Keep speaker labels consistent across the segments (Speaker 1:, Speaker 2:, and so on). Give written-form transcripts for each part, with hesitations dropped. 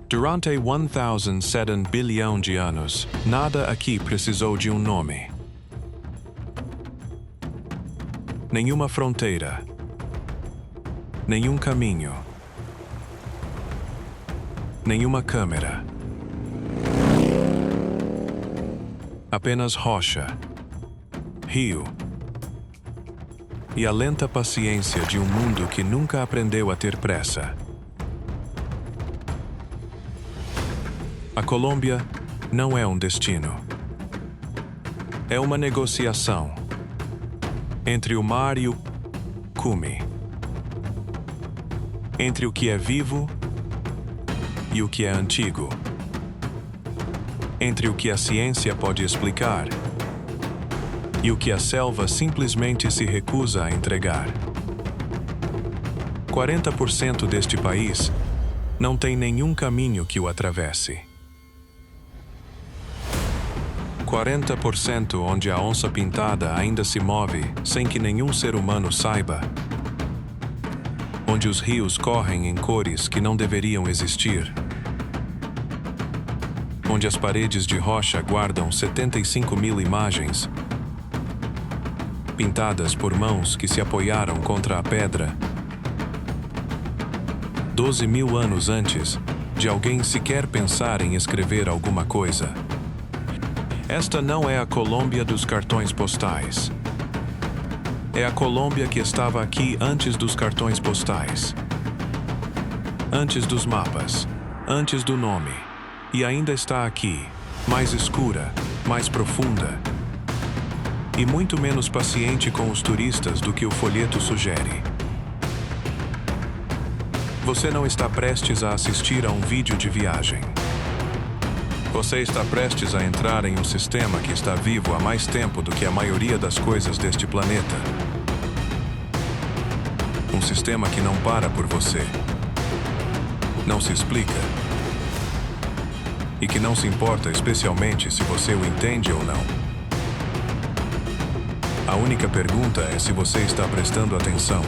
Speaker 1: Durante 1.007 bilhão de anos, nada aqui precisou de um nome. Nenhuma fronteira. Nenhum caminho. Nenhuma câmera. Apenas rocha, rio e a lenta paciência de um mundo que nunca aprendeu a ter pressa. A Colômbia não é um destino. É uma negociação entre o mar e o cume, entre o que é vivo e o que é antigo, entre o que a ciência pode explicar e o que a selva simplesmente se recusa a entregar. 40% deste país não tem nenhum caminho que o atravesse. 40% onde a onça-pintada ainda se move sem que nenhum ser humano saiba. Onde os rios correm em cores que não deveriam existir. Onde as paredes de rocha guardam 75 mil imagens, pintadas por mãos que se apoiaram contra a pedra 12 mil anos antes de alguém sequer pensar em escrever alguma coisa. Esta não é a Colômbia dos cartões postais. É a Colômbia que estava aqui antes dos cartões postais. Antes dos mapas. Antes do nome. E ainda está aqui, mais escura, mais profunda. E muito menos paciente com os turistas do que o folheto sugere. Você não está prestes a assistir a um vídeo de viagem. Você está prestes a entrar em um sistema que está vivo há mais tempo do que a maioria das coisas deste planeta. Um sistema que não para por você. Não se explica. E que não se importa especialmente se você o entende ou não. A única pergunta é se você está prestando atenção.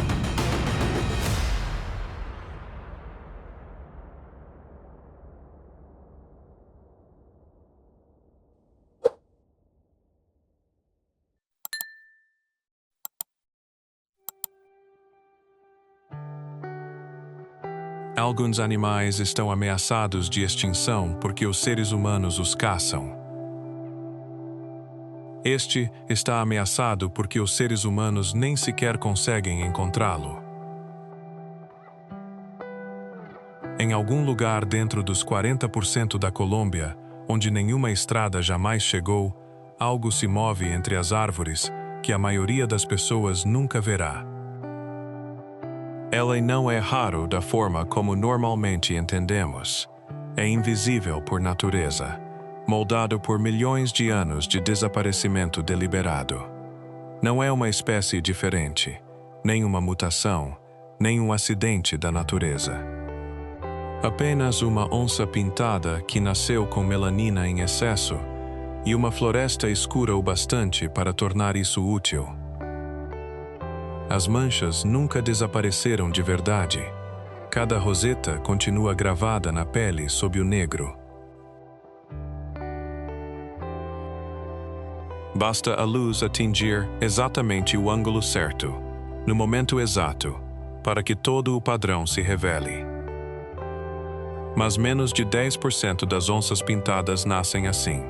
Speaker 1: Alguns animais estão ameaçados de extinção porque os seres humanos os caçam. Este está ameaçado porque os seres humanos nem sequer conseguem encontrá-lo. Em algum lugar dentro dos 40% da Colômbia, onde nenhuma estrada jamais chegou, algo se move entre as árvores que a maioria das pessoas nunca verá. Ela não é raro da forma como normalmente entendemos. É invisível por natureza, moldado por milhões de anos de desaparecimento deliberado. Não é uma espécie diferente, nem uma mutação, nem um acidente da natureza. Apenas uma onça-pintada que nasceu com melanina em excesso e uma floresta escura o bastante para tornar isso útil. As manchas nunca desapareceram de verdade. Cada roseta continua gravada na pele sob o negro. Basta a luz atingir exatamente o ângulo certo, no momento exato, para que todo o padrão se revele. Mas menos de 10% das onças pintadas nascem assim.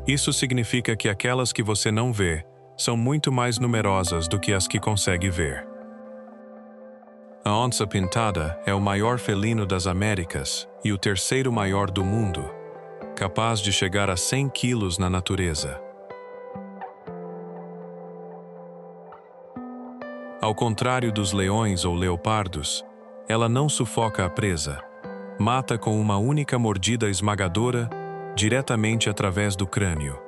Speaker 1: Isso significa que aquelas que você não vê são muito mais numerosas do que as que consegue ver. A onça-pintada é o maior felino das Américas e o terceiro maior do mundo, capaz de chegar a 100 quilos na natureza. Ao contrário dos leões ou leopardos, ela não sufoca a presa, mata com uma única mordida esmagadora diretamente através do crânio.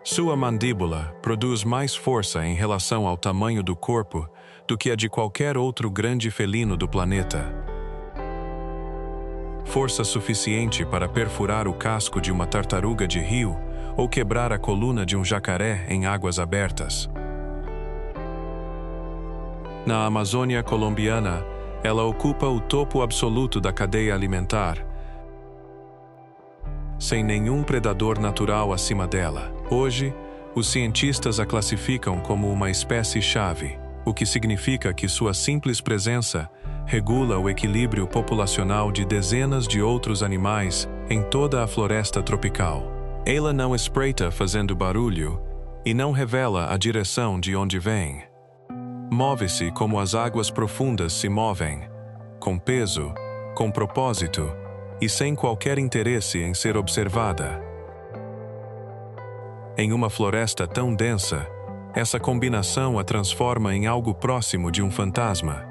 Speaker 1: Sua mandíbula produz mais força em relação ao tamanho do corpo do que a de qualquer outro grande felino do planeta. Força suficiente para perfurar o casco de uma tartaruga de rio ou quebrar a coluna de um jacaré em águas abertas. Na Amazônia colombiana, Ela ocupa o topo absoluto da cadeia alimentar, sem nenhum predador natural acima dela. Hoje, os cientistas a classificam como uma espécie-chave, o que significa que sua simples presença regula o equilíbrio populacional de dezenas de outros animais em toda a floresta tropical. Ela não espreita fazendo barulho e não revela a direção de onde vem. Move-se como as águas profundas se movem, com peso, com propósito e sem qualquer interesse em ser observada. Em uma floresta tão densa, essa combinação a transforma em algo próximo de um fantasma.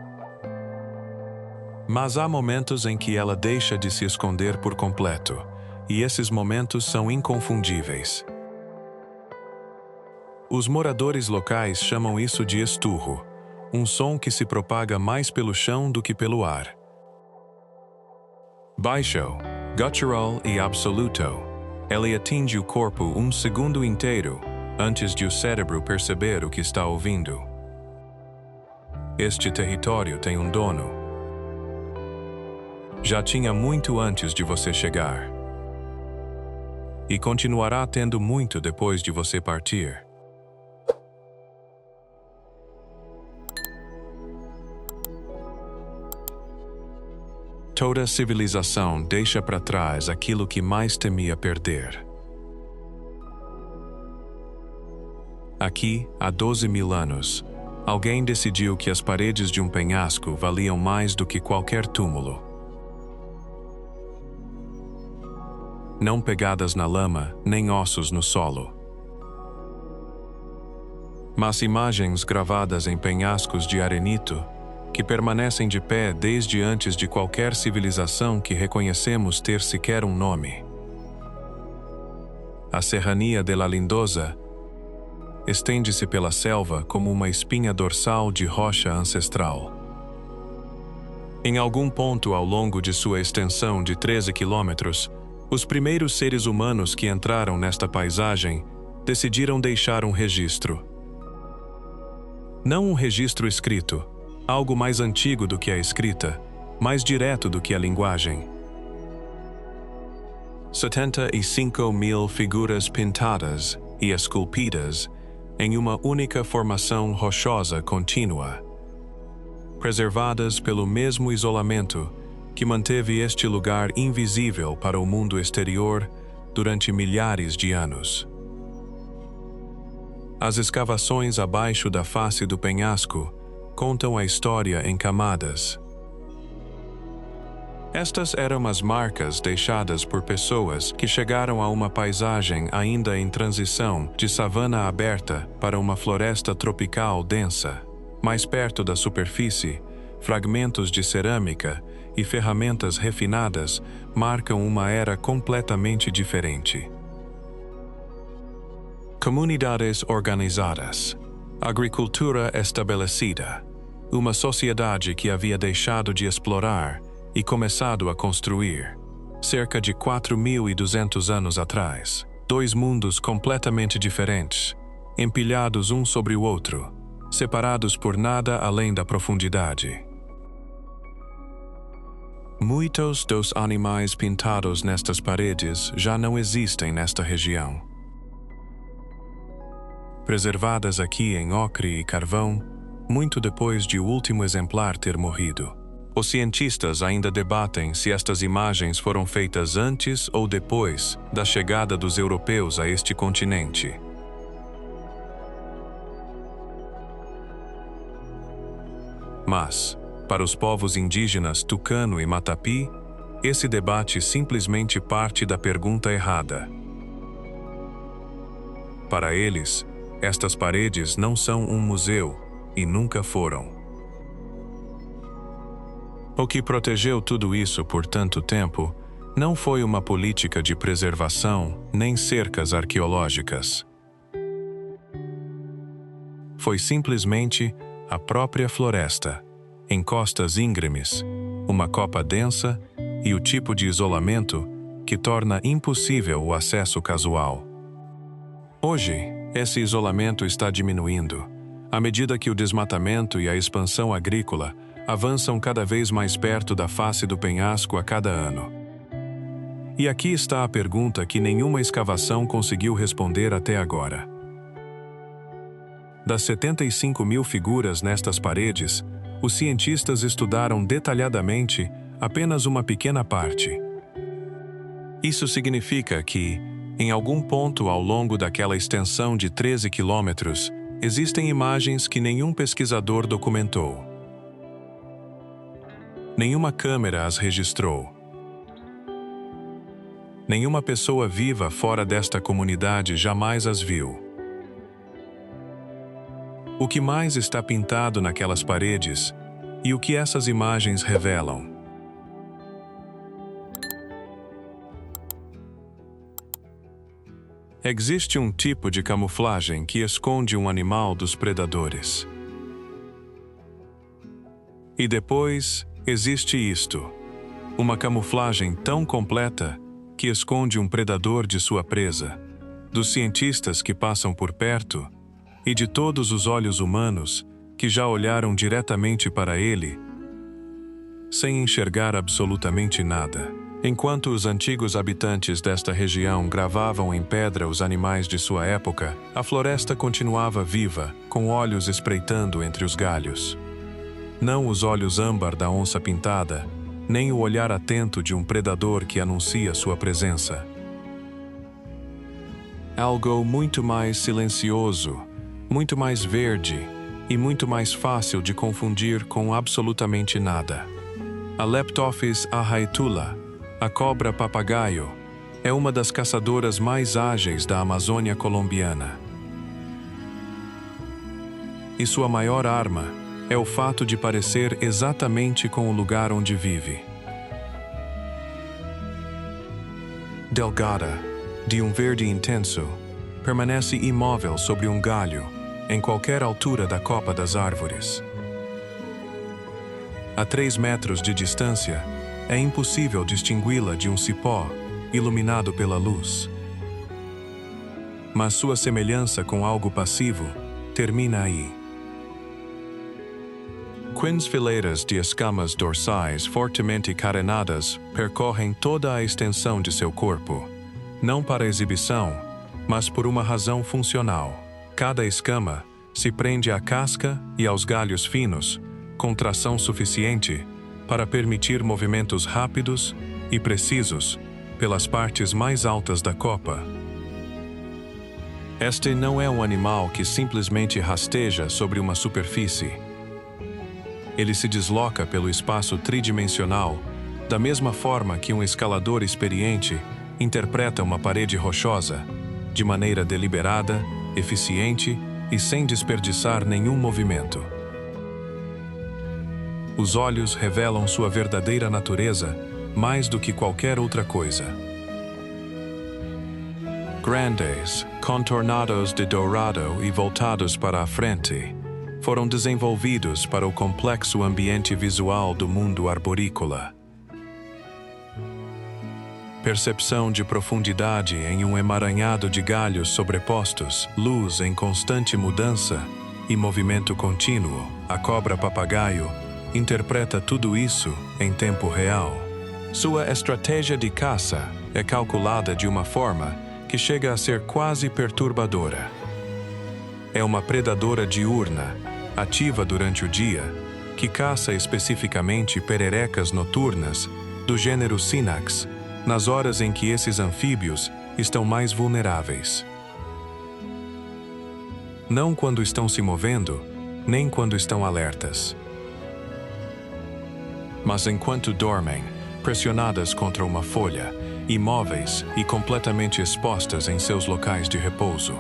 Speaker 1: Mas há momentos em que ela deixa de se esconder por completo, e esses momentos são inconfundíveis. Os moradores locais chamam isso de esturro, um som que se propaga mais pelo chão do que pelo ar. Baixo, guttural e absoluto, ele atinge o corpo um segundo inteiro antes de o cérebro perceber o que está ouvindo. Este território tem um dono. Já tinha muito antes de você chegar. E continuará tendo muito depois de você partir. Toda civilização deixa para trás aquilo que mais temia perder. Aqui, há 12.000 anos, alguém decidiu que as paredes de um penhasco valiam mais do que qualquer túmulo. Não pegadas na lama, nem ossos no solo. Mas imagens gravadas em penhascos de arenito, que permanecem de pé desde antes de qualquer civilização que reconhecemos ter sequer um nome. A Serrania de la Lindosa estende-se pela selva como uma espinha dorsal de rocha ancestral. Em algum ponto ao longo de sua extensão de 13 quilômetros, os primeiros seres humanos que entraram nesta paisagem decidiram deixar um registro. Não um registro escrito, algo mais antigo do que a escrita, mais direto do que a linguagem. 75.000 figuras pintadas e esculpidas em uma única formação rochosa contínua, preservadas pelo mesmo isolamento que manteve este lugar invisível para o mundo exterior durante milhares de anos. As escavações abaixo da face do penhasco contam a história em camadas. Estas eram as marcas deixadas por pessoas que chegaram a uma paisagem ainda em transição de savana aberta para uma floresta tropical densa. Mais perto da superfície, fragmentos de cerâmica e ferramentas refinadas marcam uma era completamente diferente. Comunidades organizadas. Agricultura estabelecida. Uma sociedade que havia deixado de explorar e começado a construir. Cerca de 4.200 anos atrás. Dois mundos completamente diferentes, empilhados um sobre o outro, separados por nada além da profundidade. Muitos dos animais pintados nestas paredes já não existem nesta região. Preservadas aqui em ocre e carvão, muito depois de o último exemplar ter morrido. Os cientistas ainda debatem se estas imagens foram feitas antes ou depois da chegada dos europeus a este continente. Mas, para os povos indígenas Tucano e Matapi, esse debate simplesmente parte da pergunta errada. Para eles, estas paredes não são um museu e nunca foram. O que protegeu tudo isso por tanto tempo não foi uma política de preservação nem cercas arqueológicas. Foi simplesmente a própria floresta, em costas íngremes, uma copa densa e o tipo de isolamento que torna impossível o acesso casual. Hoje, esse isolamento está diminuindo, à medida que o desmatamento e a expansão agrícola avançam cada vez mais perto da face do penhasco a cada ano. E aqui está a pergunta que nenhuma escavação conseguiu responder até agora. Das 75.000 figuras nestas paredes, os cientistas estudaram detalhadamente apenas uma pequena parte. Isso significa que, em algum ponto ao longo daquela extensão de 13 quilômetros, existem imagens que nenhum pesquisador documentou. Nenhuma câmera as registrou. Nenhuma pessoa viva fora desta comunidade jamais as viu. O que mais está pintado naquelas paredes e o que essas imagens revelam? Existe um tipo de camuflagem que esconde um animal dos predadores. E depois, existe isto: uma camuflagem tão completa que esconde um predador de sua presa, dos cientistas que passam por perto e de todos os olhos humanos que já olharam diretamente para ele, sem enxergar absolutamente nada. Enquanto os antigos habitantes desta região gravavam em pedra os animais de sua época, a floresta continuava viva, com olhos espreitando entre os galhos. Não os olhos âmbar da onça pintada, nem o olhar atento de um predador que anuncia sua presença. Algo muito mais silencioso, muito mais verde e muito mais fácil de confundir com absolutamente nada. A Leptophis arraetula, a cobra papagaio, é uma das caçadoras mais ágeis da Amazônia colombiana. E sua maior arma é o fato de parecer exatamente com o lugar onde vive. Delgada, de um verde intenso, permanece imóvel sobre um galho, em qualquer altura da copa das árvores. A 3 metros de distância, é impossível distingui-la de um cipó iluminado pela luz. Mas sua semelhança com algo passivo termina aí. Fileiras de escamas dorsais fortemente carenadas percorrem toda a extensão de seu corpo, não para exibição, mas por uma razão funcional. Cada escama se prende à casca e aos galhos finos, com tração suficiente para permitir movimentos rápidos e precisos pelas partes mais altas da copa. Este não é um animal que simplesmente rasteja sobre uma superfície. Ele se desloca pelo espaço tridimensional, da mesma forma que um escalador experiente interpreta uma parede rochosa, de maneira deliberada, eficiente e sem desperdiçar nenhum movimento. Os olhos revelam sua verdadeira natureza mais do que qualquer outra coisa. Grandes, contornados de dourado e voltados para a frente, foram desenvolvidos para o complexo ambiente visual do mundo arborícola. Percepção de profundidade em um emaranhado de galhos sobrepostos, luz em constante mudança e movimento contínuo. A cobra papagaio interpreta tudo isso em tempo real. Sua estratégia de caça é calculada de uma forma que chega a ser quase perturbadora. É uma predadora diurna, ativa durante o dia, que caça especificamente pererecas noturnas do gênero Synax, nas horas em que esses anfíbios estão mais vulneráveis. Não quando estão se movendo, nem quando estão alertas. Mas enquanto dormem, pressionadas contra uma folha, imóveis e completamente expostas em seus locais de repouso.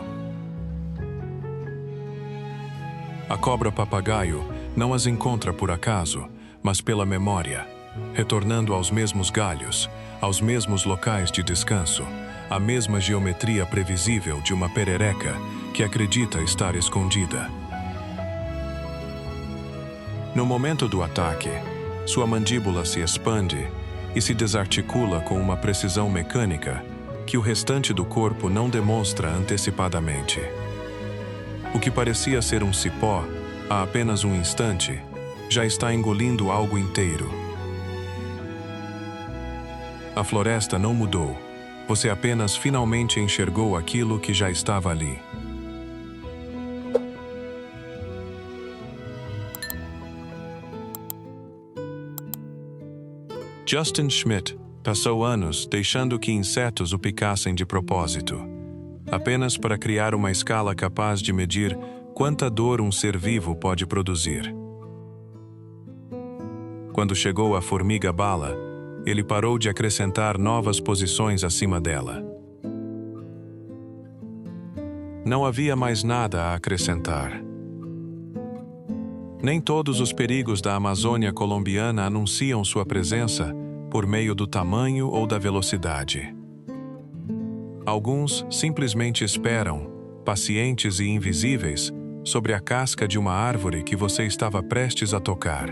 Speaker 1: A cobra papagaio não as encontra por acaso, mas pela memória, retornando aos mesmos galhos, aos mesmos locais de descanso, à mesma geometria previsível de uma perereca que acredita estar escondida. No momento do ataque, sua mandíbula se expande e se desarticula com uma precisão mecânica que o restante do corpo não demonstra antecipadamente. O que parecia ser um cipó, há apenas um instante, já está engolindo algo inteiro. A floresta não mudou. Você apenas finalmente enxergou aquilo que já estava ali. Justin Schmidt passou anos deixando que insetos o picassem de propósito, apenas para criar uma escala capaz de medir quanta dor um ser vivo pode produzir. Quando chegou a formiga-bala, ele parou de acrescentar novas posições acima dela. Não havia mais nada a acrescentar. Nem todos os perigos da Amazônia colombiana anunciam sua presença por meio do tamanho ou da velocidade. Alguns simplesmente esperam, pacientes e invisíveis, sobre a casca de uma árvore que você estava prestes a tocar.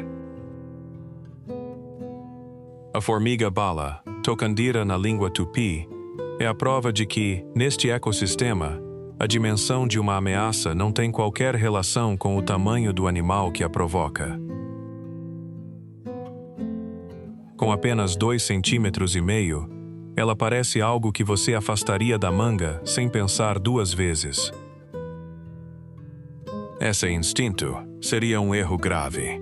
Speaker 1: A formiga-bala, tocandira na língua tupi, é a prova de que, neste ecossistema, a dimensão de uma ameaça não tem qualquer relação com o tamanho do animal que a provoca. Com apenas 2,5 cm, ela parece algo que você afastaria da manga sem pensar duas vezes. Esse instinto seria um erro grave.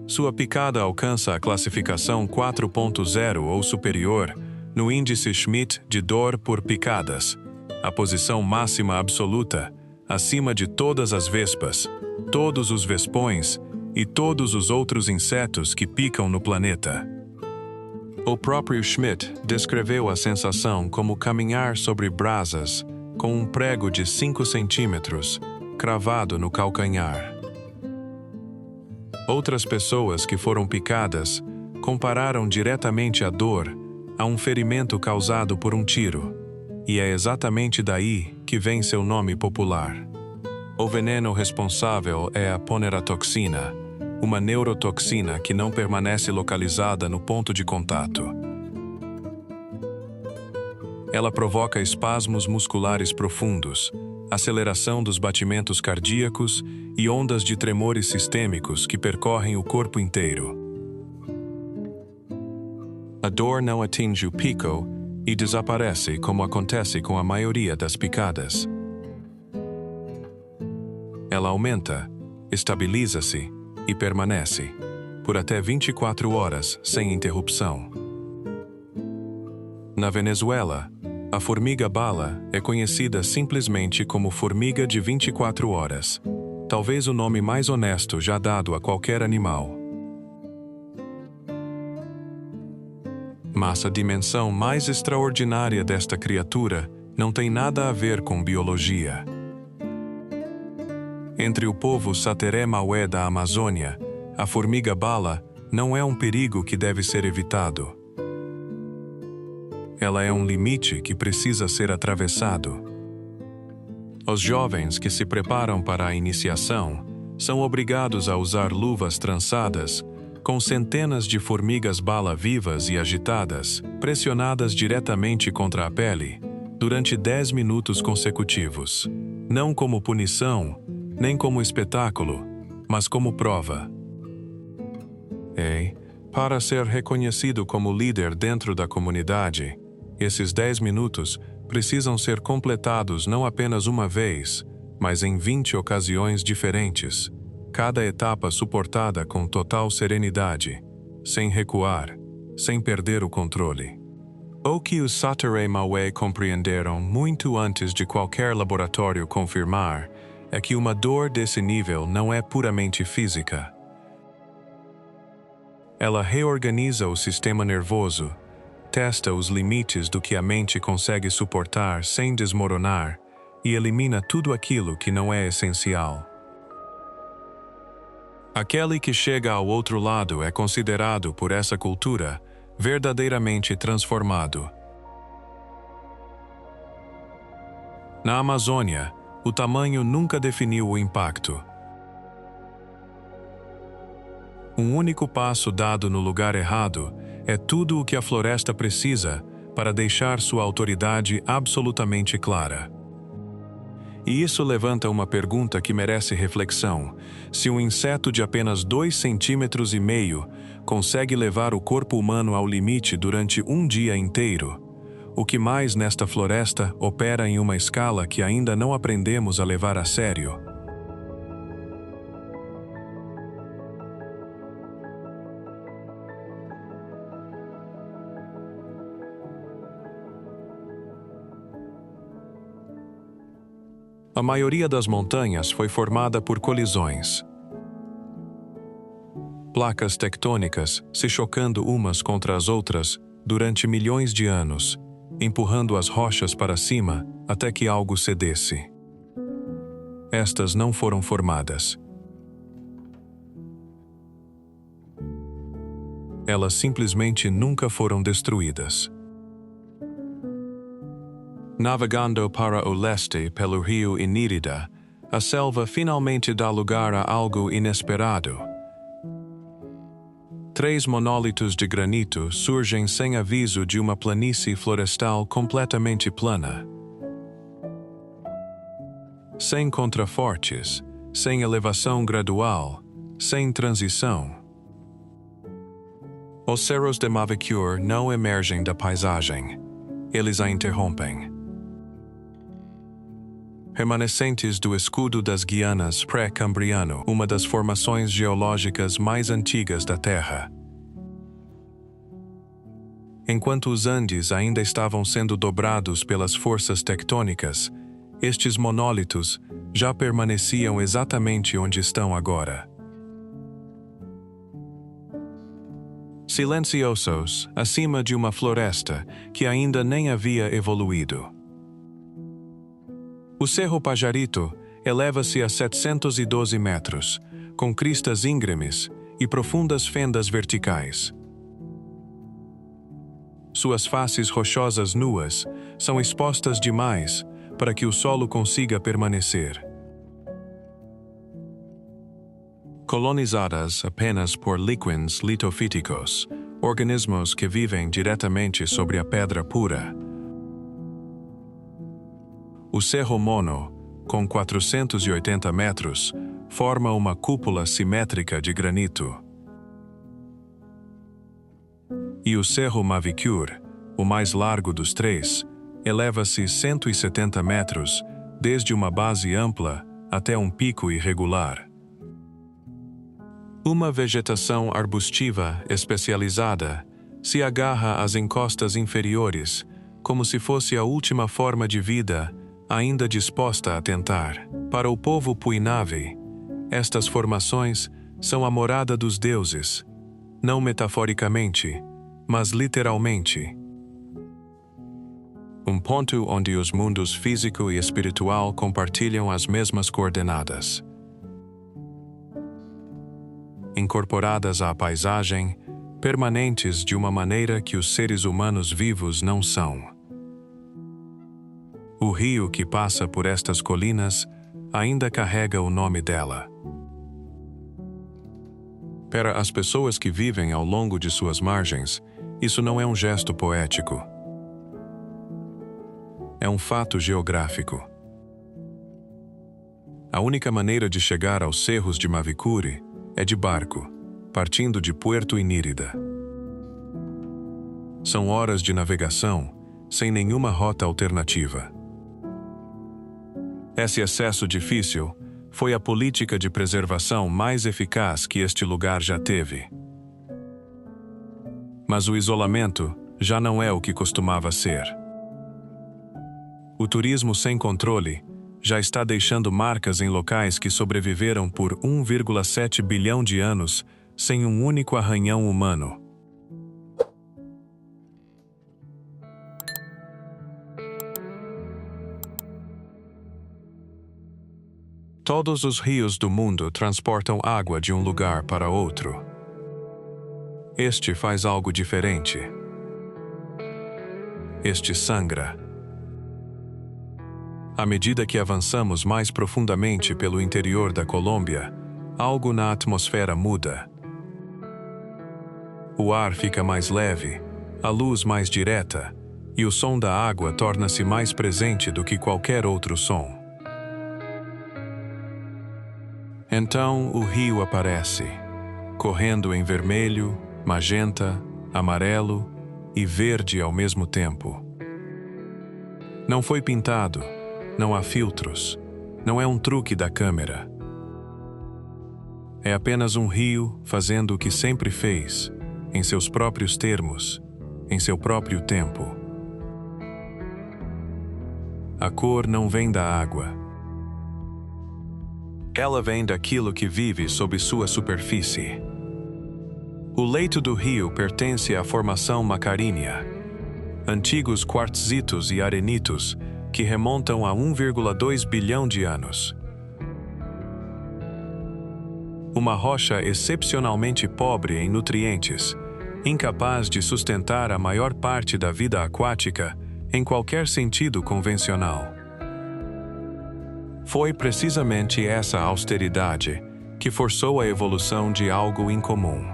Speaker 1: Sua picada alcança a classificação 4.0 ou superior no índice Schmidt de dor por picadas, a posição máxima absoluta, acima de todas as vespas, todos os vespões e todos os outros insetos que picam no planeta. O próprio Schmidt descreveu a sensação como caminhar sobre brasas com um prego de 5 centímetros cravado no calcanhar. Outras pessoas que foram picadas compararam diretamente a dor a um ferimento causado por um tiro, e é exatamente daí que vem seu nome popular. O veneno responsável é a poneratoxina, uma neurotoxina que não permanece localizada no ponto de contato. Ela provoca espasmos musculares profundos, aceleração dos batimentos cardíacos e ondas de tremores sistêmicos que percorrem o corpo inteiro. A dor não atinge o pico e desaparece como acontece com a maioria das picadas. Ela aumenta, estabiliza-se e permanece, por até 24 horas sem interrupção. Na Venezuela, a formiga-bala é conhecida simplesmente como formiga de 24 horas, talvez o nome mais honesto já dado a qualquer animal. Mas a dimensão mais extraordinária desta criatura não tem nada a ver com biologia. Entre o povo Sateré-Maué da Amazônia, a formiga-bala não é um perigo que deve ser evitado. Ela é um limite que precisa ser atravessado. Os jovens que se preparam para a iniciação são obrigados a usar luvas trançadas com centenas de formigas-bala vivas e agitadas, pressionadas diretamente contra a pele, durante 10 minutos consecutivos, não como punição, nem como espetáculo, mas como prova. Para ser reconhecido como líder dentro da comunidade, esses 10 minutos precisam ser completados não apenas uma vez, mas em 20 ocasiões diferentes, cada etapa suportada com total serenidade, sem recuar, sem perder o controle. O que os Sateré-Maué compreenderam muito antes de qualquer laboratório confirmar é que uma dor desse nível não é puramente física. Ela reorganiza o sistema nervoso, testa os limites do que a mente consegue suportar sem desmoronar e elimina tudo aquilo que não é essencial. Aquele que chega ao outro lado é considerado por essa cultura verdadeiramente transformado. Na Amazônia, o tamanho nunca definiu o impacto. Um único passo dado no lugar errado é tudo o que a floresta precisa para deixar sua autoridade absolutamente clara. E isso levanta uma pergunta que merece reflexão. Se um inseto de apenas 2,5 centímetros consegue levar o corpo humano ao limite durante um dia inteiro, o que mais nesta floresta opera em uma escala que ainda não aprendemos a levar a sério? A maioria das montanhas foi formada por colisões. Placas tectônicas se chocando umas contra as outras durante milhões de anos, empurrando as rochas para cima até que algo cedesse. Estas não foram formadas. Elas simplesmente nunca foram destruídas. Navegando para o leste pelo rio Inírida, a selva finalmente dá lugar a algo inesperado. 3 monólitos de granito surgem sem aviso de uma planície florestal completamente plana. Sem contrafortes, sem elevação gradual, sem transição. Os cerros de Mavicure não emergem da paisagem. Eles a interrompem. Remanescentes do escudo das Guianas pré-cambriano, uma das formações geológicas mais antigas da Terra. Enquanto os Andes ainda estavam sendo dobrados pelas forças tectônicas, estes monólitos já permaneciam exatamente onde estão agora. Silenciosos, acima de uma floresta que ainda nem havia evoluído. O Cerro Pajarito eleva-se a 712 metros, com cristas íngremes e profundas fendas verticais. Suas faces rochosas nuas são expostas demais para que o solo consiga permanecer. Colonizadas apenas por líquens litofíticos, organismos que vivem diretamente sobre a pedra pura. O Cerro Mono, com 480 metros, forma uma cúpula simétrica de granito. E o Cerro Mavicure, o mais largo dos três, eleva-se 170 metros, desde uma base ampla até um pico irregular. Uma vegetação arbustiva especializada se agarra às encostas inferiores, como se fosse a última forma de vida ainda disposta a tentar. Para o povo Puinave, estas formações são a morada dos deuses, não metaforicamente, mas literalmente. Um ponto onde os mundos físico e espiritual compartilham as mesmas coordenadas. Incorporadas à paisagem, permanentes de uma maneira que os seres humanos vivos não são. O rio que passa por estas colinas ainda carrega o nome dela. Para as pessoas que vivem ao longo de suas margens, isso não é um gesto poético. É um fato geográfico. A única maneira de chegar aos cerros de Mavicure é de barco, partindo de Puerto Inírida. São horas de navegação, sem nenhuma rota alternativa. Esse acesso difícil foi a política de preservação mais eficaz que este lugar já teve. Mas o isolamento já não é o que costumava ser. O turismo sem controle já está deixando marcas em locais que sobreviveram por 1,7 bilhão de anos sem um único arranhão humano. Todos os rios do mundo transportam água de um lugar para outro. Este faz algo diferente. Este sangra. À medida que avançamos mais profundamente pelo interior da Colômbia, algo na atmosfera muda. O ar fica mais leve, a luz mais direta, e o som da água torna-se mais presente do que qualquer outro som. Então o rio aparece, correndo em vermelho, magenta, amarelo e verde ao mesmo tempo. Não foi pintado, não há filtros, não é um truque da câmera. É apenas um rio fazendo o que sempre fez, em seus próprios termos, em seu próprio tempo. A cor não vem da água. Ela vem daquilo que vive sob sua superfície. O leito do rio pertence à formação macarínea, antigos quartzitos e arenitos que remontam a 1,2 bilhão de anos. Uma rocha excepcionalmente pobre em nutrientes, incapaz de sustentar a maior parte da vida aquática em qualquer sentido convencional. Foi precisamente essa austeridade que forçou a evolução de algo incomum.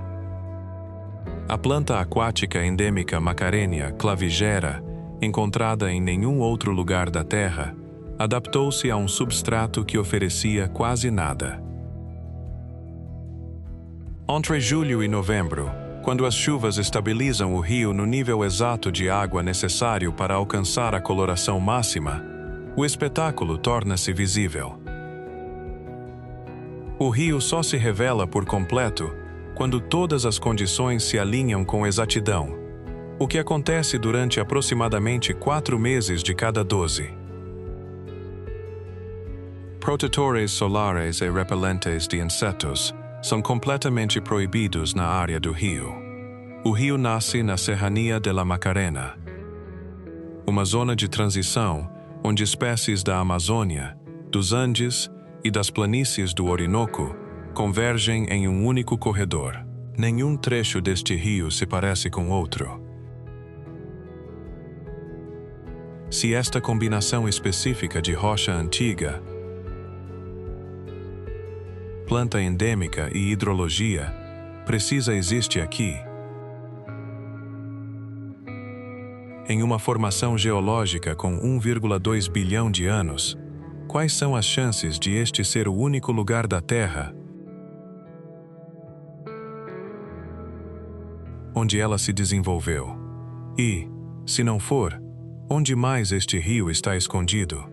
Speaker 1: A planta aquática endêmica Macarenia clavigera, encontrada em nenhum outro lugar da Terra, adaptou-se a um substrato que oferecia quase nada. Entre julho e novembro, quando as chuvas estabilizam o rio no nível exato de água necessário para alcançar a coloração máxima, o espetáculo torna-se visível. O rio só se revela por completo quando todas as condições se alinham com exatidão, o que acontece durante aproximadamente 4 meses de cada 12. Protetores solares e repelentes de insetos são completamente proibidos na área do rio. O rio nasce na Serrania de la Macarena, uma zona de transição onde espécies da Amazônia, dos Andes e das planícies do Orinoco convergem em um único corredor. Nenhum trecho deste rio se parece com outro. Se esta combinação específica de rocha antiga, planta endêmica e hidrologia existe aqui, em uma formação geológica com 1,2 bilhão de anos, quais são as chances de este ser o único lugar da Terra onde ela se desenvolveu? E, se não for, onde mais este rio está escondido?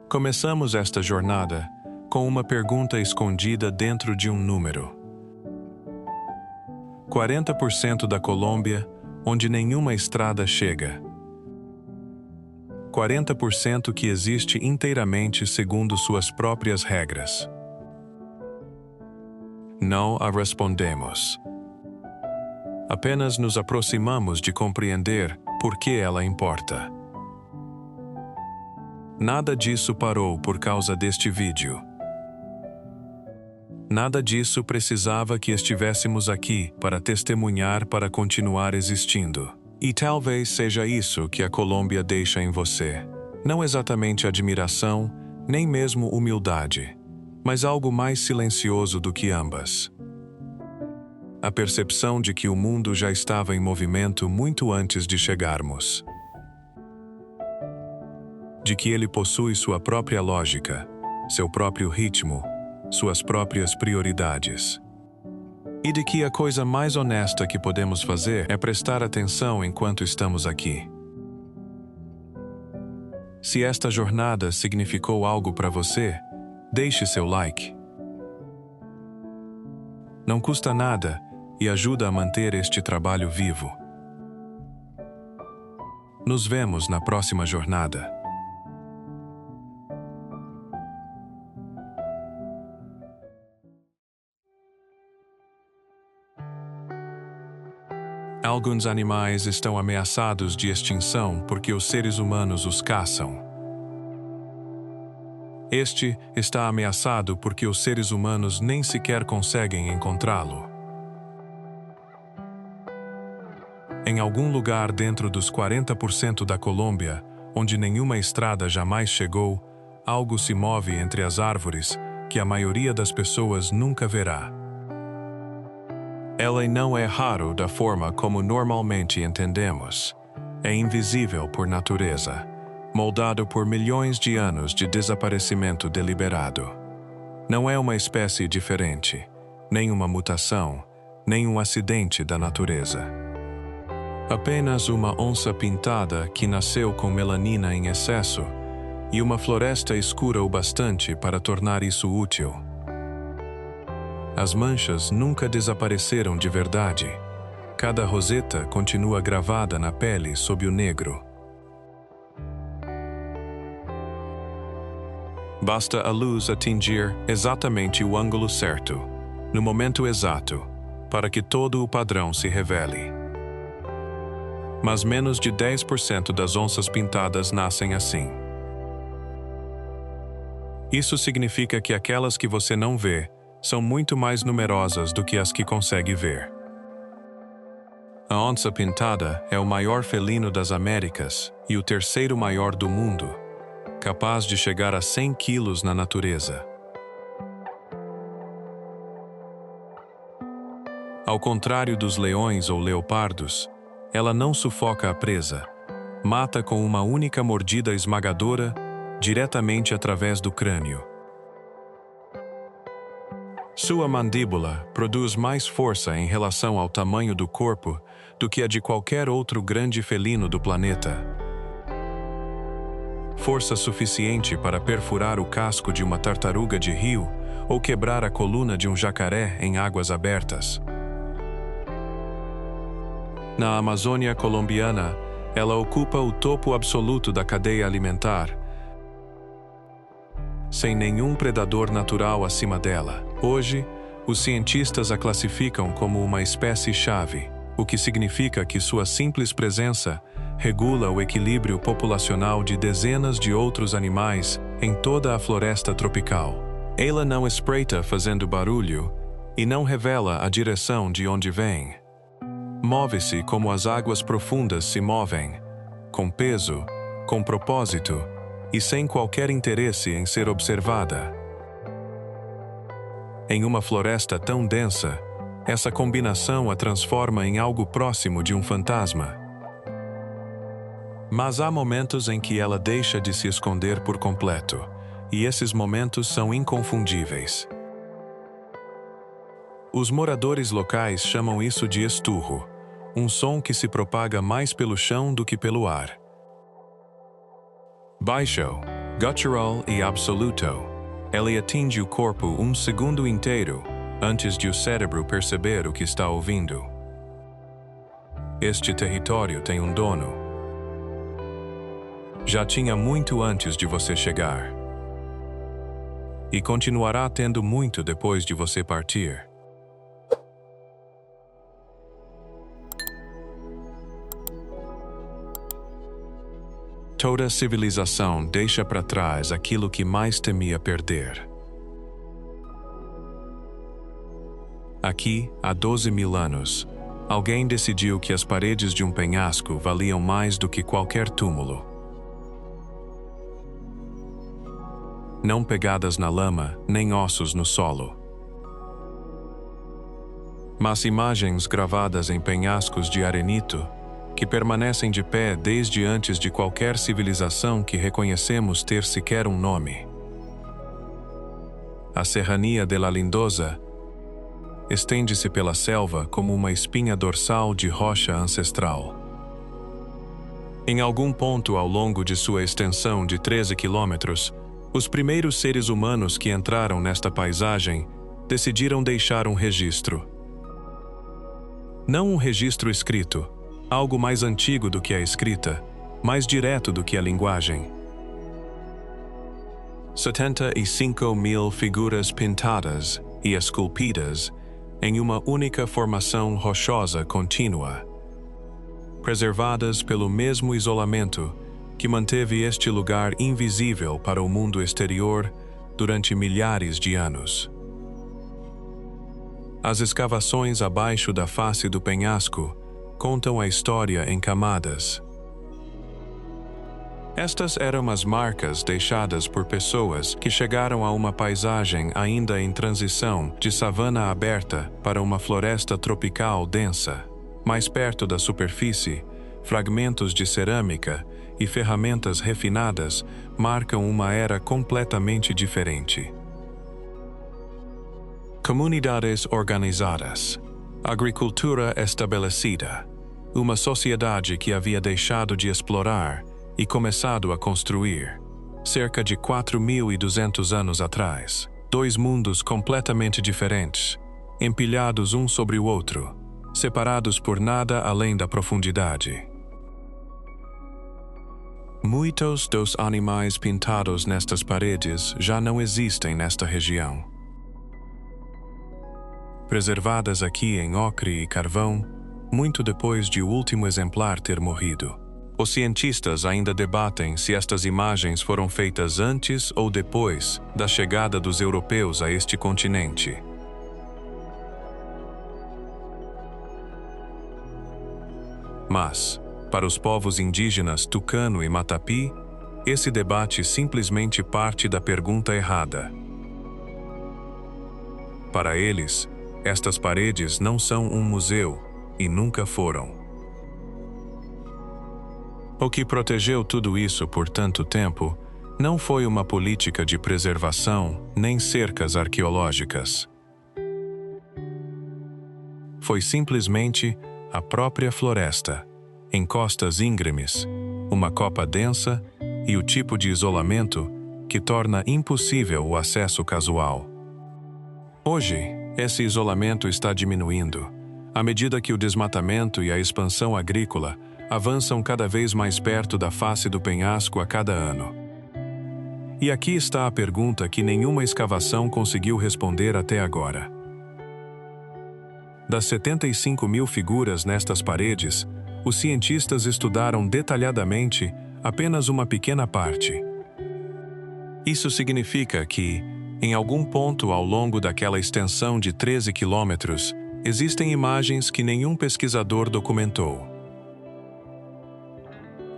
Speaker 1: Começamos esta jornada com uma pergunta escondida dentro de um número. 40% da Colômbia, onde nenhuma estrada chega. 40% que existe inteiramente segundo suas próprias regras. Não a respondemos. Apenas nos aproximamos de compreender por que ela importa. Nada disso parou por causa deste vídeo. Nada disso precisava que estivéssemos aqui para testemunhar para continuar existindo. E talvez seja isso que a Colômbia deixa em você. Não exatamente admiração, nem mesmo humildade, mas algo mais silencioso do que ambas. A percepção de que o mundo já estava em movimento muito antes de chegarmos. De que ele possui sua própria lógica, seu próprio ritmo, suas próprias prioridades. E de que a coisa mais honesta que podemos fazer é prestar atenção enquanto estamos aqui. Se esta jornada significou algo para você, deixe seu like. Não custa nada e ajuda a manter este trabalho vivo. Nos vemos na próxima jornada. Alguns animais estão ameaçados de extinção porque os seres humanos os caçam. Este está ameaçado porque os seres humanos nem sequer conseguem encontrá-lo. Em algum lugar dentro dos 40% da Colômbia, onde nenhuma estrada jamais chegou, algo se move entre as árvores que a maioria das pessoas nunca verá. Ela não é raro da forma como normalmente entendemos. É invisível por natureza, moldado por milhões de anos de desaparecimento deliberado. Não é uma espécie diferente, nem uma mutação, nem um acidente da natureza. Apenas uma onça pintada que nasceu com melanina em excesso e uma floresta escura o bastante para tornar isso útil. As manchas nunca desapareceram de verdade. Cada roseta continua gravada na pele sob o negro. Basta a luz atingir exatamente o ângulo certo, no momento exato, para que todo o padrão se revele. Mas menos de 10% das onças pintadas nascem assim. Isso significa que aquelas que você não vê são muito mais numerosas do que as que consegue ver. A onça pintada é o maior felino das Américas e o terceiro maior do mundo, capaz de chegar a 100 quilos na natureza. Ao contrário dos leões ou leopardos, ela não sufoca a presa, mata com uma única mordida esmagadora diretamente através do crânio. Sua mandíbula produz mais força em relação ao tamanho do corpo do que a de qualquer outro grande felino do planeta. Força suficiente para perfurar o casco de uma tartaruga de rio ou quebrar a coluna de um jacaré em águas abertas. Na Amazônia colombiana, ela ocupa o topo absoluto da cadeia alimentar, sem nenhum predador natural acima dela. Hoje, os cientistas a classificam como uma espécie-chave, o que significa que sua simples presença regula o equilíbrio populacional de dezenas de outros animais em toda a floresta tropical. Ela não espreita fazendo barulho e não revela a direção de onde vem. Move-se como as águas profundas se movem, com peso, com propósito e sem qualquer interesse em ser observada. Em uma floresta tão densa, essa combinação a transforma em algo próximo de um fantasma. Mas há momentos em que ela deixa de se esconder por completo, e esses momentos são inconfundíveis. Os moradores locais chamam isso de esturro, um som que se propaga mais pelo chão do que pelo ar. Baixo, guttural e absoluto, ele atinge o corpo um segundo inteiro antes de o cérebro perceber o que está ouvindo. Este território tem um dono. Já tinha muito antes de você chegar. E continuará tendo muito depois de você partir. Toda civilização deixa para trás aquilo que mais temia perder. Aqui, há 12.000 anos, alguém decidiu que as paredes de um penhasco valiam mais do que qualquer túmulo. Não pegadas na lama, nem ossos no solo. Mas imagens gravadas em penhascos de arenito, que permanecem de pé desde antes de qualquer civilização que reconhecemos ter sequer um nome. A Serrania de la Lindosa estende-se pela selva como uma espinha dorsal de rocha ancestral. Em algum ponto ao longo de sua extensão de 13 quilômetros, os primeiros seres humanos que entraram nesta paisagem decidiram deixar um registro. Não um registro escrito, algo mais antigo do que a escrita, mais direto do que a linguagem. 75.000 figuras pintadas e esculpidas em uma única formação rochosa contínua, preservadas pelo mesmo isolamento que manteve este lugar invisível para o mundo exterior durante milhares de anos. As escavações abaixo da face do penhasco contam a história em camadas. Estas eram as marcas deixadas por pessoas que chegaram a uma paisagem ainda em transição de savana aberta para uma floresta tropical densa. Mais perto da superfície, fragmentos de cerâmica e ferramentas refinadas marcam uma era completamente diferente. Comunidades organizadas, agricultura estabelecida, uma sociedade que havia deixado de explorar e começado a construir. Cerca de 4.200 anos atrás, dois mundos completamente diferentes, empilhados um sobre o outro, separados por nada além da profundidade. Muitos dos animais pintados nestas paredes já não existem nesta região. Preservadas aqui em ocre e carvão, muito depois de o último exemplar ter morrido. Os cientistas ainda debatem se estas imagens foram feitas antes ou depois da chegada dos europeus a este continente. Mas, para os povos indígenas Tucano e Matapi, esse debate simplesmente parte da pergunta errada. Para eles, estas paredes não são um museu e nunca foram. O que protegeu tudo isso por tanto tempo não foi uma política de preservação nem cercas arqueológicas. Foi simplesmente a própria floresta, em costas íngremes, uma copa densa e o tipo de isolamento que torna impossível o acesso casual. Hoje, esse isolamento está diminuindo, à medida que o desmatamento e a expansão agrícola avançam cada vez mais perto da face do penhasco a cada ano. E aqui está a pergunta que nenhuma escavação conseguiu responder até agora. Das 75.000 figuras nestas paredes, os cientistas estudaram detalhadamente apenas uma pequena parte. Isso significa que, em algum ponto ao longo daquela extensão de 13 quilômetros, existem imagens que nenhum pesquisador documentou.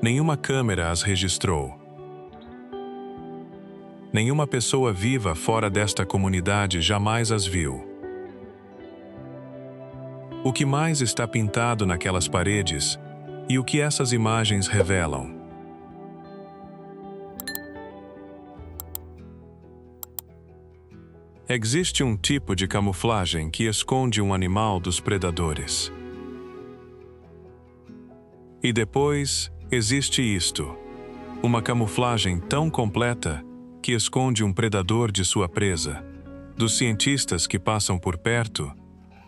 Speaker 1: Nenhuma câmera as registrou. Nenhuma pessoa viva fora desta comunidade jamais as viu. O que mais está pintado naquelas paredes e o que essas imagens revelam? Existe um tipo de camuflagem que esconde um animal dos predadores. E depois, existe isto, uma camuflagem tão completa que esconde um predador de sua presa, dos cientistas que passam por perto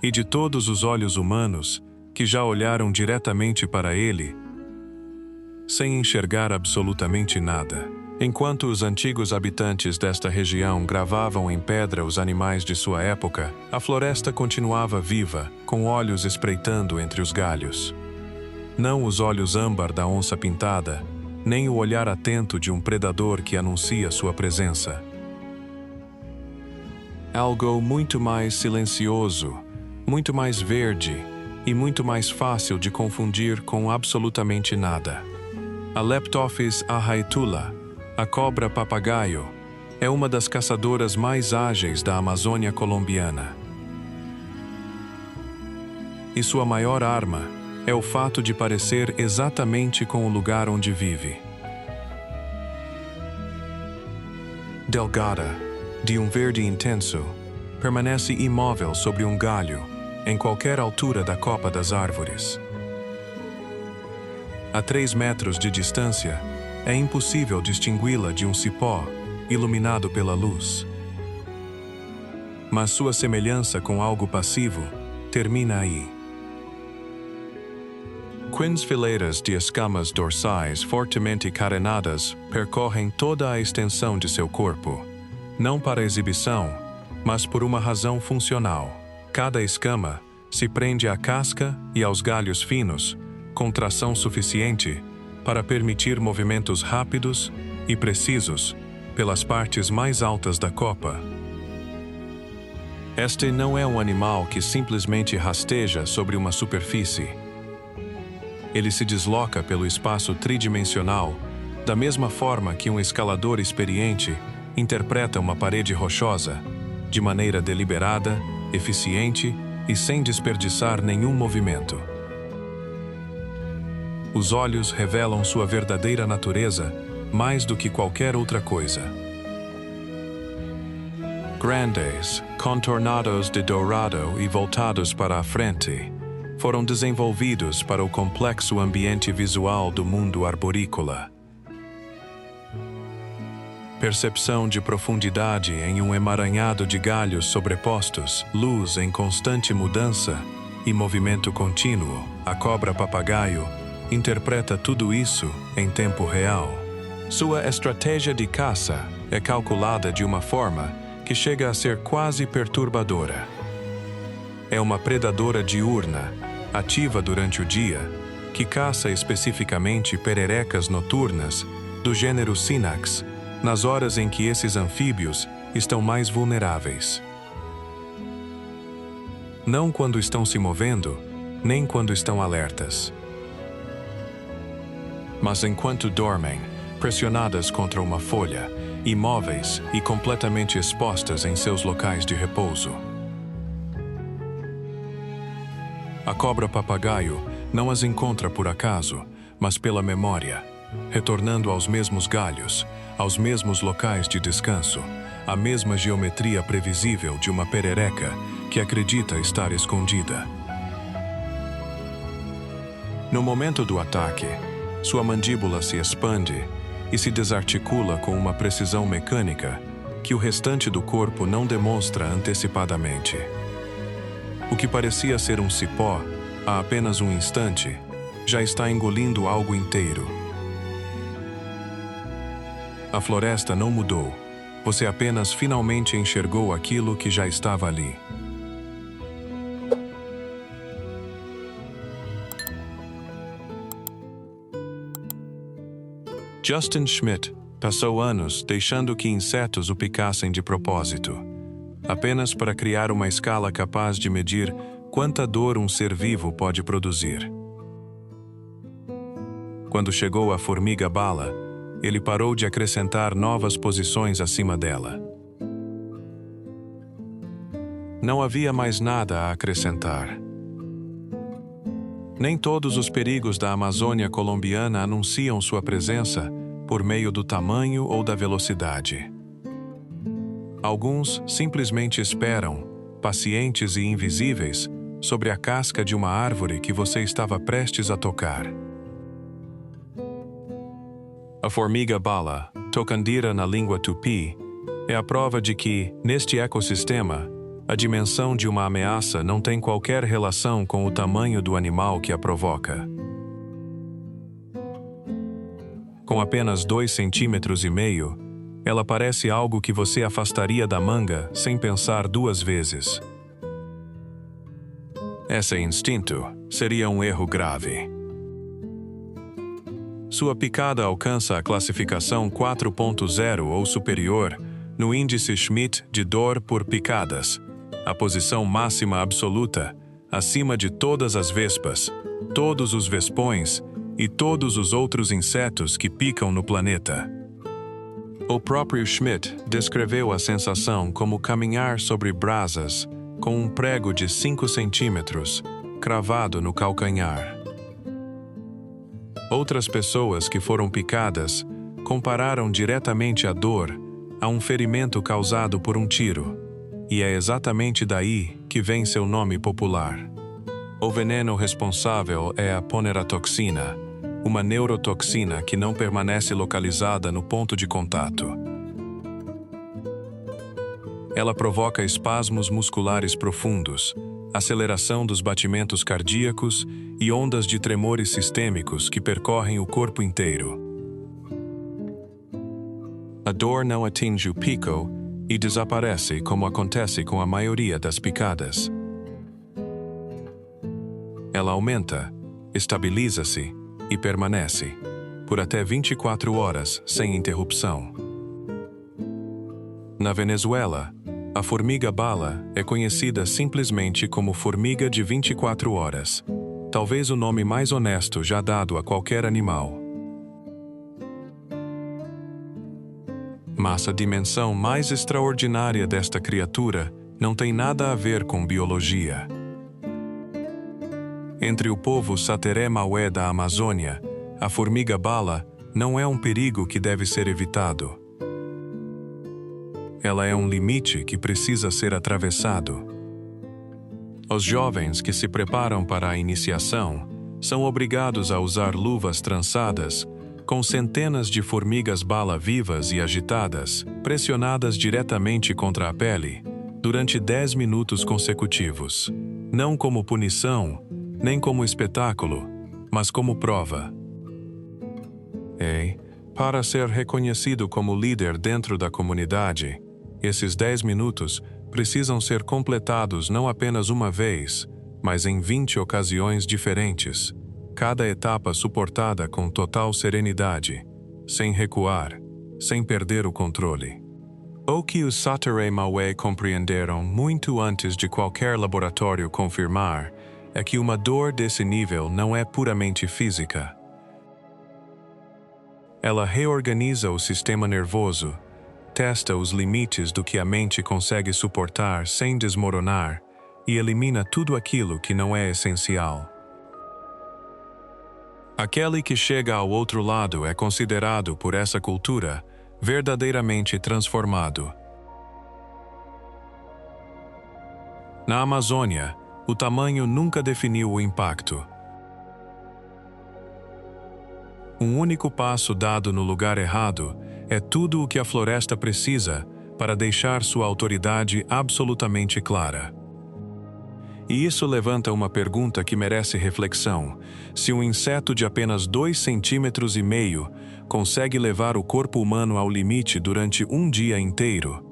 Speaker 1: e de todos os olhos humanos que já olharam diretamente para ele, sem enxergar absolutamente nada. Enquanto os antigos habitantes desta região gravavam em pedra os animais de sua época, a floresta continuava viva, com olhos espreitando entre os galhos. Não os olhos âmbar da onça pintada, nem o olhar atento de um predador que anuncia sua presença. Algo muito mais silencioso, muito mais verde e muito mais fácil de confundir com absolutamente nada. A Leptophis arraetula, a cobra papagaio, é uma das caçadoras mais ágeis da Amazônia colombiana. E sua maior arma é o fato de parecer exatamente com o lugar onde vive. Delgada, de um verde intenso, permanece imóvel sobre um galho, em qualquer altura da copa das árvores. A 3 metros de distância, é impossível distingui-la de um cipó iluminado pela luz. Mas sua semelhança com algo passivo termina aí. Fileiras de escamas dorsais fortemente carenadas percorrem toda a extensão de seu corpo, não para exibição, mas por uma razão funcional. Cada escama se prende à casca e aos galhos finos, com tração suficiente para permitir movimentos rápidos e precisos pelas partes mais altas da copa. Este não é um animal que simplesmente rasteja sobre uma superfície. Ele se desloca pelo espaço tridimensional, da mesma forma que um escalador experiente interpreta uma parede rochosa, de maneira deliberada, eficiente e sem desperdiçar nenhum movimento. Os olhos revelam sua verdadeira natureza mais do que qualquer outra coisa. Grandes, contornados de dourado e voltados para a frente, foram desenvolvidos para o complexo ambiente visual do mundo arborícola. Percepção de profundidade em um emaranhado de galhos sobrepostos, luz em constante mudança e movimento contínuo. A cobra-papagaio interpreta tudo isso em tempo real. Sua estratégia de caça é calculada de uma forma que chega a ser quase perturbadora. É uma predadora diurna, ativa durante o dia, que caça especificamente pererecas noturnas do gênero Synax, nas horas em que esses anfíbios estão mais vulneráveis. Não quando estão se movendo, nem quando estão alertas. Mas enquanto dormem, pressionadas contra uma folha, imóveis e completamente expostas em seus locais de repouso. A cobra-papagaio não as encontra por acaso, mas pela memória, retornando aos mesmos galhos, aos mesmos locais de descanso, à mesma geometria previsível de uma perereca que acredita estar escondida. No momento do ataque, sua mandíbula se expande e se desarticula com uma precisão mecânica que o restante do corpo não demonstra antecipadamente. O que parecia ser um cipó, há apenas um instante, já está engolindo algo inteiro. A floresta não mudou. Você apenas finalmente enxergou aquilo que já estava ali. Justin Schmidt passou anos deixando que insetos o picassem de propósito, apenas para criar uma escala capaz de medir quanta dor um ser vivo pode produzir. Quando chegou a formiga-bala, ele parou de acrescentar novas posições acima dela. Não havia mais nada a acrescentar. Nem todos os perigos da Amazônia colombiana anunciam sua presença por meio do tamanho ou da velocidade. Alguns simplesmente esperam, pacientes e invisíveis, sobre a casca de uma árvore que você estava prestes a tocar. A formiga-bala, tocandira na língua tupi, é a prova de que, neste ecossistema, a dimensão de uma ameaça não tem qualquer relação com o tamanho do animal que a provoca. Com apenas 2,5 cm, ela parece algo que você afastaria da manga sem pensar duas vezes. Esse instinto seria um erro grave. Sua picada alcança a classificação 4.0 ou superior no índice Schmidt de dor por picadas, a posição máxima absoluta, acima de todas as vespas, todos os vespões e todos os outros insetos que picam no planeta. O próprio Schmidt descreveu a sensação como caminhar sobre brasas com um prego de 5 centímetros cravado no calcanhar. Outras pessoas que foram picadas compararam diretamente a dor a um ferimento causado por um tiro, e é exatamente daí que vem seu nome popular. O veneno responsável é a poneratoxina, uma neurotoxina que não permanece localizada no ponto de contato. Ela provoca espasmos musculares profundos, aceleração dos batimentos cardíacos e ondas de tremores sistêmicos que percorrem o corpo inteiro. A dor não atinge o pico e desaparece como acontece com a maioria das picadas. Ela aumenta, estabiliza-se e permanece, por até 24 horas sem interrupção. Na Venezuela, a formiga-bala é conhecida simplesmente como formiga de 24 horas, talvez o nome mais honesto já dado a qualquer animal. Mas a dimensão mais extraordinária desta criatura não tem nada a ver com biologia. Entre o povo Sateré Maué da Amazônia, a formiga-bala não é um perigo que deve ser evitado. Ela é um limite que precisa ser atravessado. Os jovens que se preparam para a iniciação são obrigados a usar luvas trançadas com centenas de formigas-bala vivas e agitadas, pressionadas diretamente contra a pele, durante 10 minutos consecutivos, não como punição, nem como espetáculo, mas como prova. Para ser reconhecido como líder dentro da comunidade, esses 10 minutos precisam ser completados não apenas uma vez, mas em 20 ocasiões diferentes, cada etapa suportada com total serenidade, sem recuar, sem perder o controle. O que os Sateré Maué compreenderam muito antes de qualquer laboratório confirmar é que uma dor desse nível não é puramente física. Ela reorganiza o sistema nervoso, testa os limites do que a mente consegue suportar sem desmoronar e elimina tudo aquilo que não é essencial. Aquele que chega ao outro lado é considerado por essa cultura verdadeiramente transformado. Na Amazônia, o tamanho nunca definiu o impacto. Um único passo dado no lugar errado é tudo o que a floresta precisa para deixar sua autoridade absolutamente clara. E isso levanta uma pergunta que merece reflexão: se um inseto de apenas 2,5 centímetros consegue levar o corpo humano ao limite durante um dia inteiro,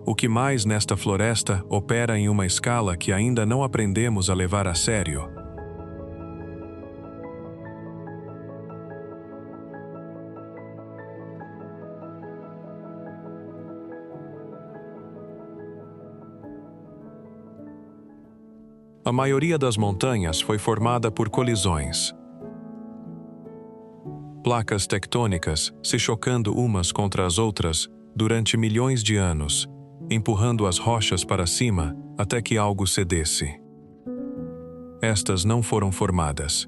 Speaker 1: o que mais nesta floresta opera em uma escala que ainda não aprendemos a levar a sério? A maioria das montanhas foi formada por colisões. Placas tectônicas se chocando umas contra as outras durante milhões de anos, empurrando as rochas para cima até que algo cedesse. Estas não foram formadas.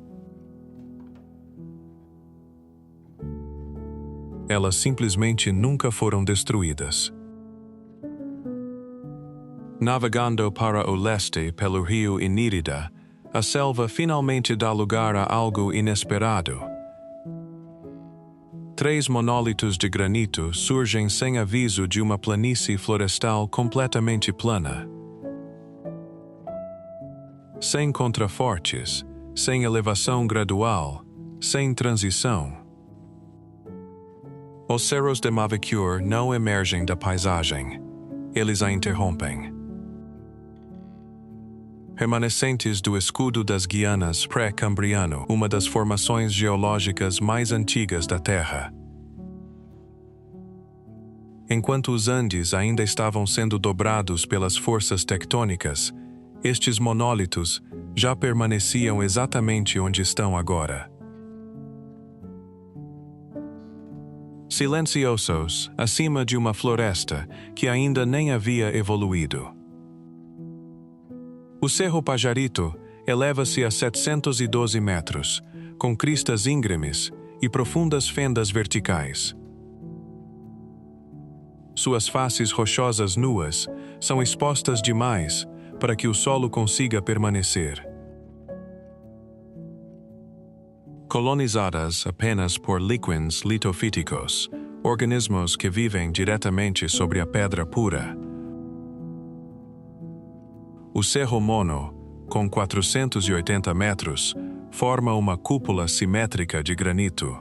Speaker 1: Elas simplesmente nunca foram destruídas. Navegando para o leste pelo rio Inírida, a selva finalmente dá lugar a algo inesperado. 3 monólitos de granito surgem sem aviso de uma planície florestal completamente plana. Sem contrafortes, sem elevação gradual, sem transição. Os cerros de Mavicure não emergem da paisagem. Eles a interrompem. Remanescentes do escudo das Guianas pré-cambriano, uma das formações geológicas mais antigas da Terra. Enquanto os Andes ainda estavam sendo dobrados pelas forças tectônicas, estes monólitos já permaneciam exatamente onde estão agora. Silenciosos, acima de uma floresta que ainda nem havia evoluído. O Cerro Pajarito eleva-se a 712 metros, com cristas íngremes e profundas fendas verticais. Suas faces rochosas nuas são expostas demais para que o solo consiga permanecer. Colonizadas apenas por líquens litofíticos, organismos que vivem diretamente sobre a pedra pura. O Cerro Mono, com 480 metros, forma uma cúpula simétrica de granito.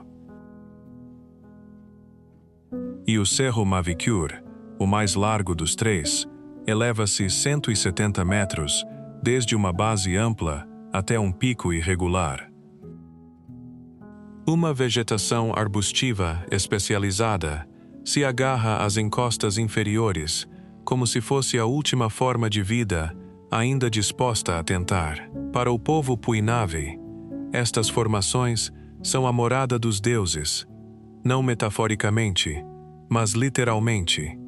Speaker 1: E o Cerro Mavicure, o mais largo dos três, eleva-se 170 metros, desde uma base ampla até um pico irregular. Uma vegetação arbustiva especializada se agarra às encostas inferiores, como se fosse a última forma de vida ainda disposta a tentar. Para o povo Puinave, estas formações são a morada dos deuses, não metaforicamente, mas literalmente.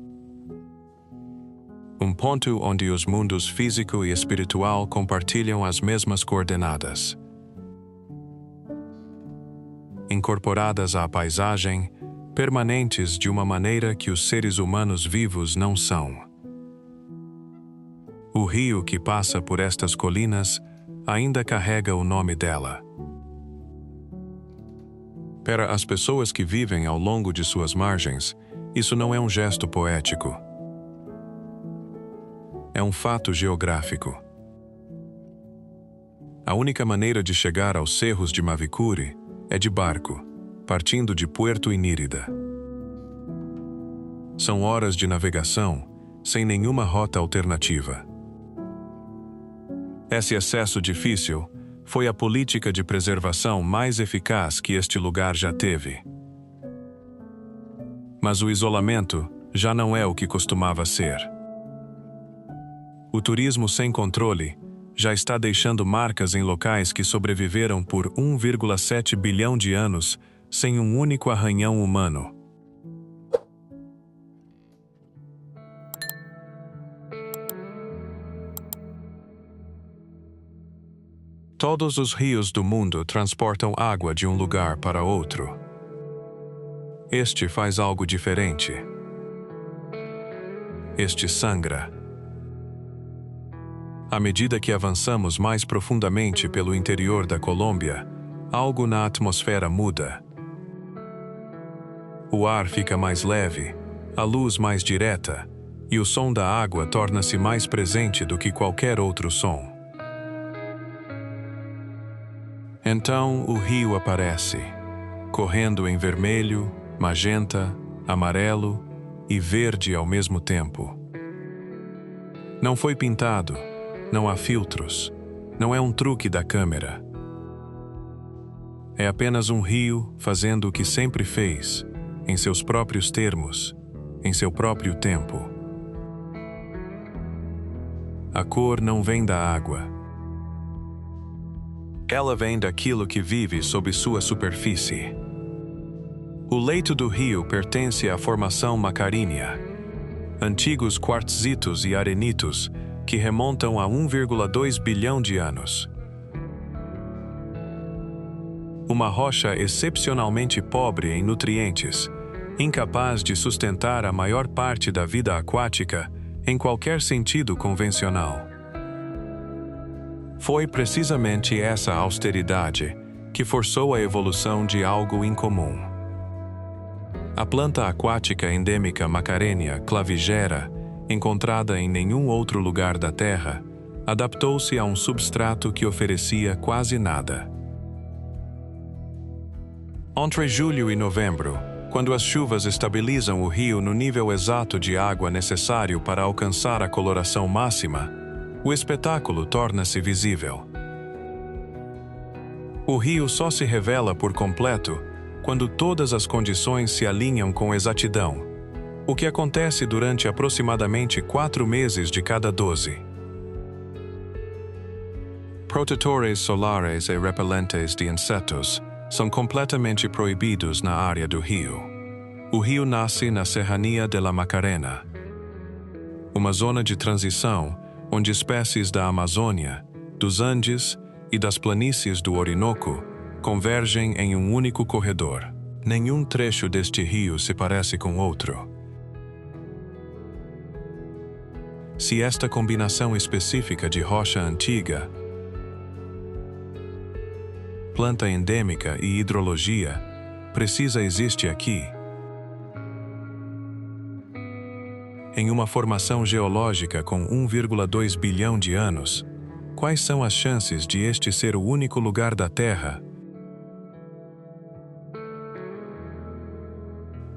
Speaker 1: Um ponto onde os mundos físico e espiritual compartilham as mesmas coordenadas. incorporadas à paisagem, permanentes de uma maneira que os seres humanos vivos não são. O rio que passa por estas colinas ainda carrega o nome dela. Para as pessoas que vivem ao longo de suas margens, isso não é um gesto poético. É um fato geográfico. A única maneira de chegar aos cerros de Mavicure é de barco, partindo de Puerto Inírida. São horas de navegação, sem nenhuma rota alternativa. Esse acesso difícil foi a política de preservação mais eficaz que este lugar já teve. Mas o isolamento já não é o que costumava ser. O turismo sem controle já está deixando marcas em locais que sobreviveram por 1,7 bilhão de anos sem um único arranhão humano. Todos os rios do mundo transportam água de um lugar para outro. Este faz algo diferente. Este sangra. À medida que avançamos mais profundamente pelo interior da Colômbia, algo na atmosfera muda. O ar fica mais leve, a luz mais direta, e o som da água torna-se mais presente do que qualquer outro som. Então o rio aparece, correndo em vermelho, magenta, amarelo e verde ao mesmo tempo. Não foi pintado, não há filtros, não é um truque da câmera. É apenas um rio fazendo o que sempre fez, em seus próprios termos, em seu próprio tempo. A cor não vem da água. Ela vem daquilo que vive sob sua superfície. O leito do rio pertence à formação Macarínea, antigos quartzitos e arenitos que remontam a 1,2 bilhão de anos. Uma rocha excepcionalmente pobre em nutrientes, incapaz de sustentar a maior parte da vida aquática em qualquer sentido convencional. Foi precisamente essa austeridade que forçou a evolução de algo incomum. A planta aquática endêmica Macarenia clavigera, encontrada em nenhum outro lugar da Terra, adaptou-se a um substrato que oferecia quase nada. Entre julho e novembro, quando as chuvas estabilizam o rio no nível exato de água necessário para alcançar a coloração máxima, o espetáculo torna-se visível. O rio só se revela por completo quando todas as condições se alinham com exatidão, o que acontece durante aproximadamente 4 meses de cada 12. Protetores solares e repelentes de insetos são completamente proibidos na área do rio. O rio nasce na Serrania de la Macarena, uma zona de transição onde espécies da Amazônia, dos Andes e das planícies do Orinoco convergem em um único corredor. Nenhum trecho deste rio se parece com outro. Se esta combinação específica de rocha antiga, planta endêmica e hidrologia existe aqui, em uma formação geológica com 1,2 bilhão de anos, quais são as chances de este ser o único lugar da Terra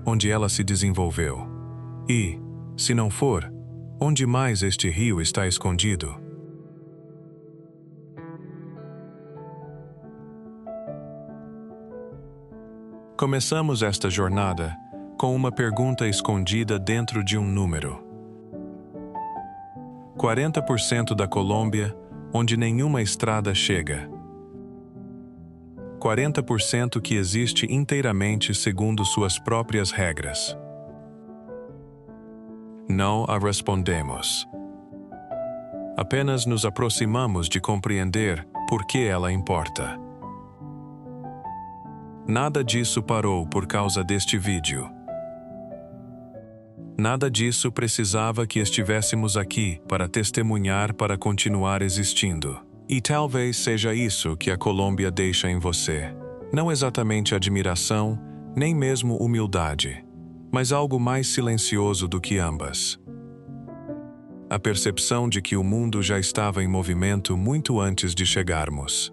Speaker 1: onde ela se desenvolveu? E, se não for, onde mais este rio está escondido? Começamos esta jornada com uma pergunta escondida dentro de um número. 40% da Colômbia, onde nenhuma estrada chega. 40% que existe inteiramente segundo suas próprias regras. Não a respondemos. Apenas nos aproximamos de compreender por que ela importa. Nada disso parou por causa deste vídeo. Nada disso precisava que estivéssemos aqui para testemunhar para continuar existindo. E talvez seja isso que a Colômbia deixa em você. Não exatamente admiração, nem mesmo humildade, mas algo mais silencioso do que ambas. A percepção de que o mundo já estava em movimento muito antes de chegarmos.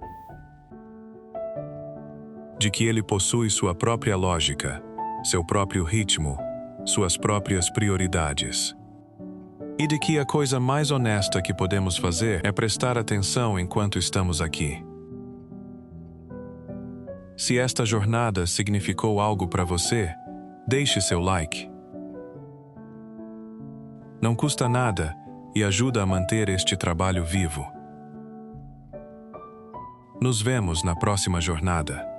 Speaker 1: De que ele possui sua própria lógica, seu próprio ritmo, suas próprias prioridades. E de que a coisa mais honesta que podemos fazer é prestar atenção enquanto estamos aqui. Se esta jornada significou algo para você, deixe seu like. Não custa nada e ajuda a manter este trabalho vivo. Nos vemos na próxima jornada.